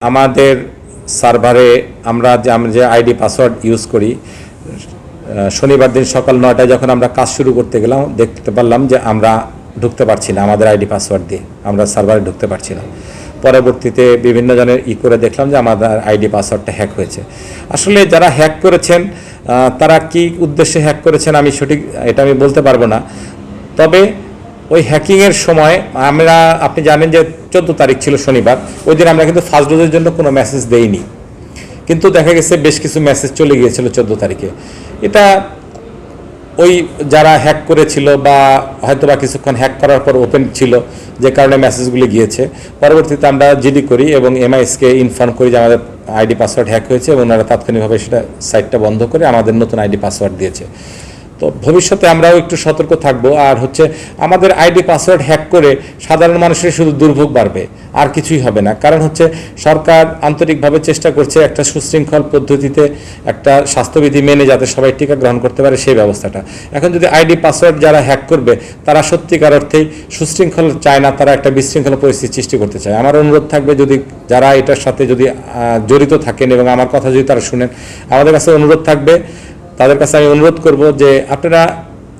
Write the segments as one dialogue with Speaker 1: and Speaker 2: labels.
Speaker 1: আমাদের সার্ভারে আমরা যে আইডি পাসওয়ার্ড ইউজ করি, শনিবার দিন সকাল 9টায় যখন আমরা কাজ শুরু করতে গেলাম দেখতে পারলাম যে আমরা ঢুকতে পারছি না, আমাদের আইডি পাসওয়ার্ড দিয়ে আমরা সার্ভারে ঢুকতে পারছি না। পরবর্তীতে বিভিন্ন জনের করে দেখলাম যে আমাদের আইডি পাসওয়ার্ডটা হ্যাক হয়েছে। আসলে যারা হ্যাক করেছেন তারা কি উদ্দেশ্যে হ্যাক করেছেন এটা আমি বলতে পারবো না। তবে ওই হ্যাকিংয়ের সময় আপনি জানেন যে 14 তারিখ ছিল শনিবার, ওই দিন আমরা কিন্তু ফার্স্ট ডোজের জন্য কোনো মেসেজ দেইনি, কিন্তু দেখা গেছে বেশ কিছু মেসেজ চলে গিয়েছিল 14 তারিখে। এটা ওই যারা হ্যাক করেছিল বা হয়তো বা কিছুক্ষণ হ্যাক করার পর ওপেন ছিল, যে কারণে মেসেজগুলি গিয়েছে। পরবর্তীতে আমরা জিডি করি এবং এমআইএসকে ইনফর্ম করি যে আমাদের আইডি পাসওয়ার্ড হ্যাক হয়েছে এবং ওনারা তাৎক্ষণিকভাবে সেটা সাইটটা বন্ধ করে আমাদের নতুন আইডি পাসওয়ার্ড দিয়েছে। তো ভবিষ্যতে আমরাও একটু সতর্ক থাকব। আর আমাদের আইডি পাসওয়ার্ড হ্যাক করে সাধারণ মানুষের শুধু দুর্ভোগ বাড়বে, আর কিছুই হবে না। কারণ সরকার আন্তরিকভাবে চেষ্টা করছে একটা সুশৃঙ্খল পদ্ধতিতে একটা স্বাস্থ্যবিধি মেনে যাতে সবাই টিকা গ্রহণ করতে পারে সেই ব্যবস্থাটা। এখন যদি আইডি পাসওয়ার্ড যারা হ্যাক করবে তারা সত্যিকার অর্থেই সুশৃঙ্খল চায় না, তারা একটা বিশৃঙ্খল পরিস্থিতি সৃষ্টি করতে চায়। আমার অনুরোধ থাকবে, যদি যারা এটার সাথে জড়িত থাকেন এবং আমার কথা যদি তারা শুনেন, আমাদের কাছে অনুরোধ থাকবে, তাদের কাছে আমি অনুরোধ করব যে আপনারা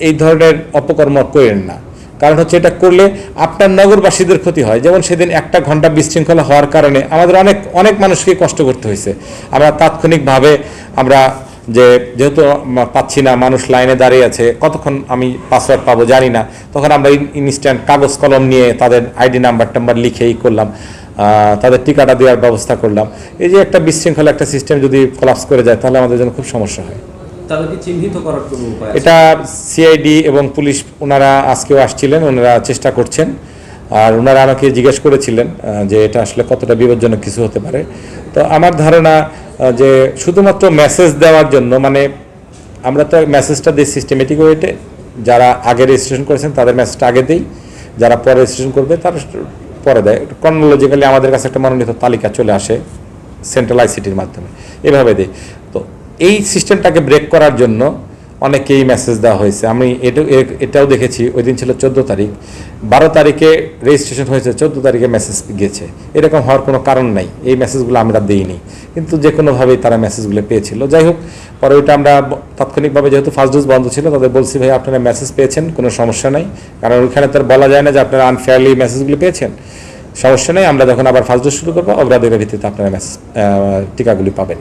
Speaker 1: এই ধরনের অপকর্ম করেন না। কারণ এটা করলে আপনার নগরবাসীদের ক্ষতি হয়। যেমন সেদিন 1 ঘন্টা বিশৃঙ্খলা হওয়ার কারণে আমাদের অনেক মানুষকে কষ্ট করতে হয়েছে। আমরা তাৎক্ষণিকভাবে যেহেতু পাচ্ছি না, মানুষ লাইনে দাঁড়িয়ে আছে, কতক্ষণ আমি পাসওয়ার্ড পাবো জানি না, তখন আমরা ইনস্ট্যান্ট কাগজ কলম নিয়ে তাদের আইডি নাম্বার লিখেই করলাম, তাদের টিকাটা দেওয়ার ব্যবস্থা করলাম। এই যে একটা বিশৃঙ্খলা একটা সিস্টেম যদি কলাপস করে যায় তাহলে আমাদের জন্য খুব সমস্যা হয়। এটা সিআইডি এবং পুলিশ ওনারা আজকেও আসছিলেন, ওনারা চেষ্টা করছেন। আর ওনারা আমাকে জিজ্ঞেস করেছিলেন যে এটা আসলে কতটা বিপজ্জনক কিছু হতে পারে। তো আমার ধারণা যে শুধুমাত্র মেসেজ দেওয়ার জন্য, আমরা তো মেসেজটা দিই সিস্টেমেটিক ওয়েতে, যারা আগে রেজিস্ট্রেশন করেছেন তাদের মেসেজটা আগে দিই, যারা পরে রেজিস্ট্রেশন করবে তারা পরে দেয়। ক্রনোলজিক্যালি আমাদের কাছে একটা মনোনীত তালিকা চলে আসে সেন্ট্রাল আইসিটির মাধ্যমে, এভাবে দিই। তো এই সিস্টেমটাকে ব্রেক করার জন্য অনেকেই মেসেজ দেওয়া হয়েছে। আমি এটাও দেখেছি, ওই দিন ছিল 14 তারিখ, 12 তারিখে রেজিস্ট্রেশন হয়েছে, 14 তারিখে মেসেজ গিয়েছে। এরকম হওয়ার কোনো কারণ নাই, এই মেসেজগুলো আমরা দিইনি, কিন্তু যে কোনোভাবেই তারা মেসেজগুলো পেয়েছিল। যাই হোক, পরে ওইটা আমরা তাৎক্ষণিকভাবে, যেহেতু ফার্স্ট ডোজ বন্ধ ছিল, তাদের বলছি ভাই আপনারা মেসেজ পেয়েছেন, কোনো সমস্যা নাই। কারণ ওইখানে তো বলা যায় না যে আপনারা আনফেয়ারলি মেসেজগুলো পেয়েছেন, সমস্যা নেই, আমরা যখন আবার ফার্স্ট ডোজ শুরু করবো অগ্রাধিকার ভিত্তিতে আপনারা টিকাগুলি পাবেন।